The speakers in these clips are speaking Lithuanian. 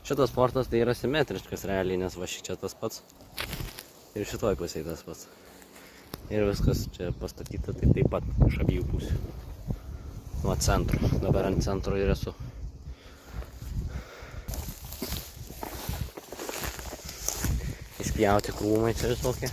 Šitas fortas tai yra simetriškas realiai, nes va čia tas pats. Ir šitoj pusėje tas pats. Ir viskas čia pastatyta tai taip pat iš abiejų pusių. Nuo centro. Dabar ant centro ir esu. Išpjauti krūmai čia visokie.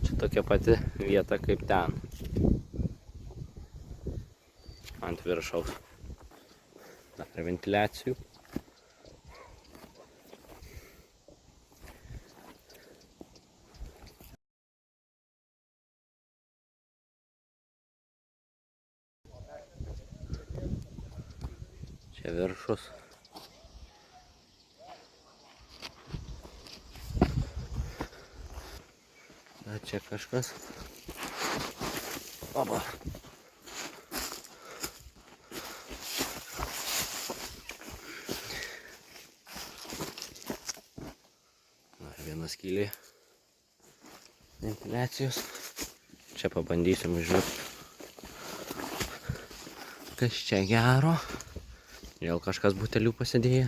Čia tokia pati vieta kaip ten. Ant viršaus. Dar ventiliacijų. Čia viršus. A čia kažkas. Oba. Dar viena skylė. Ventiliacijos. Čia pabandysim užlipti. Kas čia gero? Vėl kažkas butelių pasidėjo.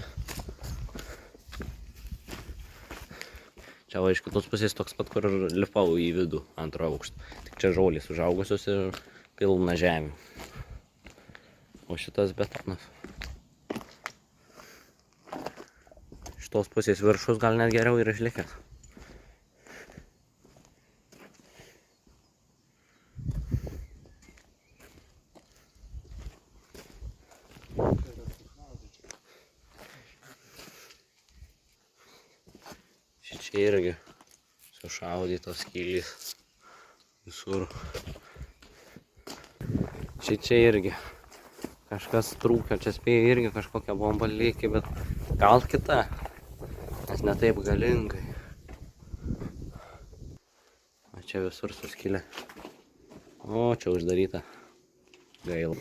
Čia va iš kitos pusės toks pat, kur lipau į vidų antro aukštą. Tik čia žolės užaugusios ir pilna žemė. O šitas betonas. Iš tos pusės viršus gal net geriau yra išlikęs. Čia irgi sušaudytos skylės visur. Čia irgi kažkas trūkia, čia spėjo irgi kažkokią bombą lėkė, bet gal kita, nes ne taip galingai. O čia visur suskylė. O čia uždaryta. Gaila.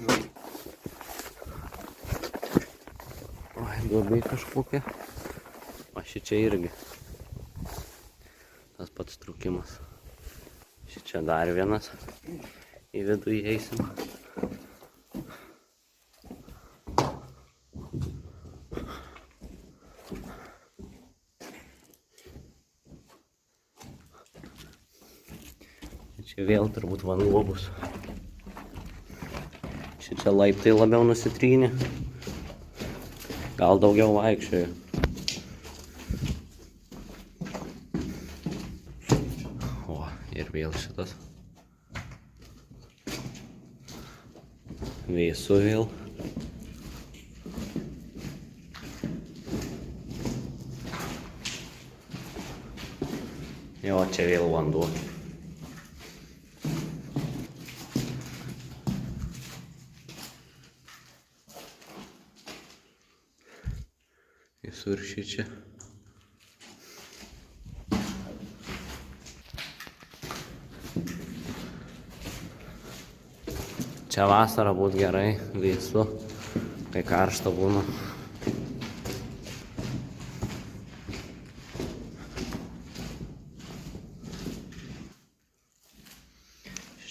Oi, duobė kažkokia. O čia irgi. Tas pats trūkimas. Čia dar vienas. Į vidų įeisim. Čia vėl turbūt vanduo bus. Čia laiptai labiau nusitrynė. Gal daugiau vaikščiojo. Ir vėl šitas. Vėsu vėl. Jo, čia vėl vanduo. Visur šičia. Čia vasarą būtų gerai, vėsu, kai karšta būna.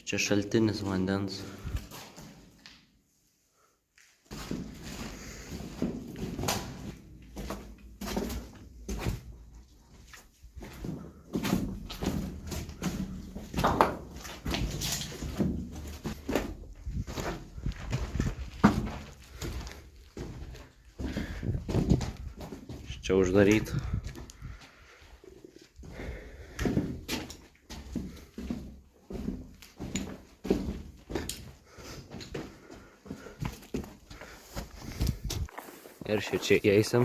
Čia šaltinis vandens. Čia uždaryta. Ir čia įeisim.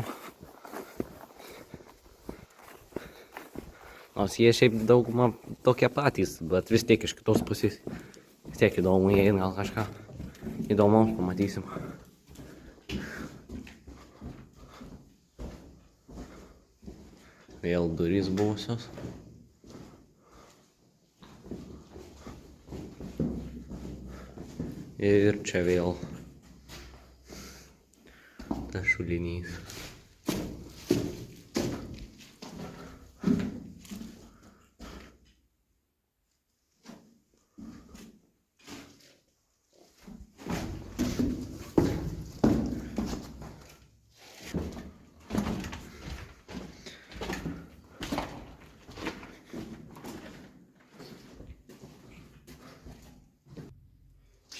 Nors jie šiaip dauguma tokie patys, bet vis tiek iš kitos pusės. Vis tiek įdomu įeit, gal kažką įdomaus pamatysim. Vėl durys buvusios. Ir čia vėl tas šulinys.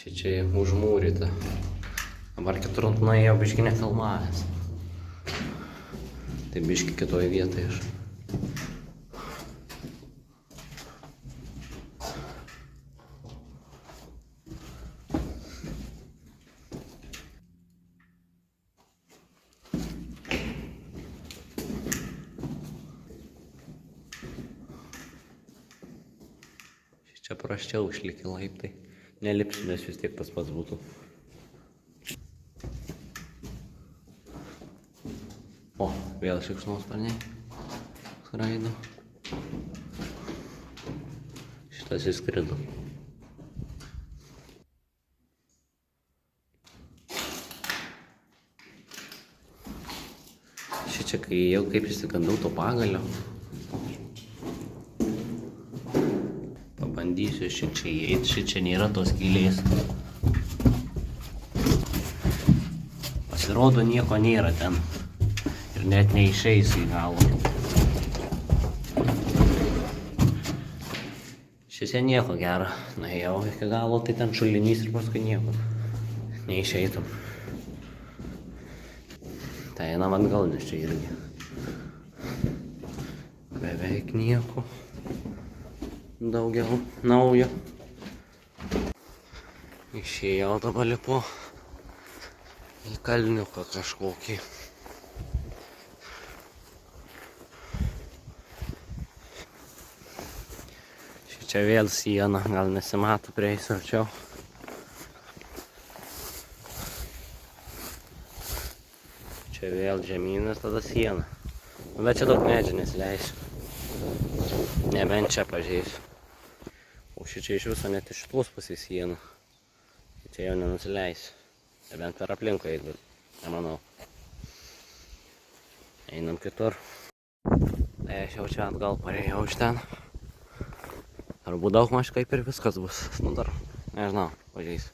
Čia užmūryta. Dabar kitur nuėjau biškį nefilmavęs. Tai biškį kitoje vietoje aš. Čia prasčiau išlikė laiptai. Nelipsiu, nes vis tiek tas pats būtų. O, vėl šikšnosparniai skraido. Šitas įskrido. Šičia, kai jau kaip išsigandau to pagalio. Pabandysiu šičia įeiti, šičia nėra tos skylės. Pasirodo, nieko nėra ten. Ir net neišeis į galą. Šičia nieko gero. Nuėjau iki galo, tai ten šulinys ir paskui nieko. Neišeitum. Tai einam atgal, nes čia irgi. Beveik nieko. Daugiau naujo. Išėjau dabar lipu į kalniuką kažkokį. Čia vėl siena, gal nesimato, prieisiu arčiau. Čia vėl žemynas, tada siena. Bet čia daug medžių nesileisiu. Nebent čia pažeisiu. O šičia iš viso net iš šitos pusės siena. Čia jau nenusileisiu. Nebent per aplinkui eit, bet nemanau. Einam kitur. Tai aš jau čia atgal parėjau iš ten. Arba daug maž kaip ir viskas bus. Nu dar, nežinau, pažeisiu.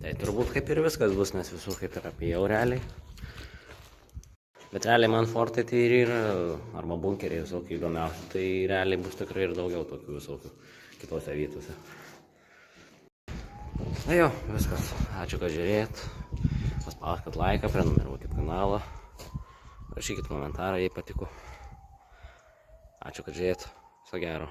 Tai turbūt kaip ir viskas bus, nes visų kaip ir apėjau realiai. Bet realiai man fortai tai ir yra, arba bunkeriai visokiai įdomiausi, tai realiai bus tikrai ir daugiau tokių visokių kitose vietose. Na jo, viskas. Ačiū, kad žiūrėjot. Paspauskit laiką, prenumeruokit kanalą. Rašykit komentarą, jei patiko. Ačiū, kad žiūrėjot. Viso gero.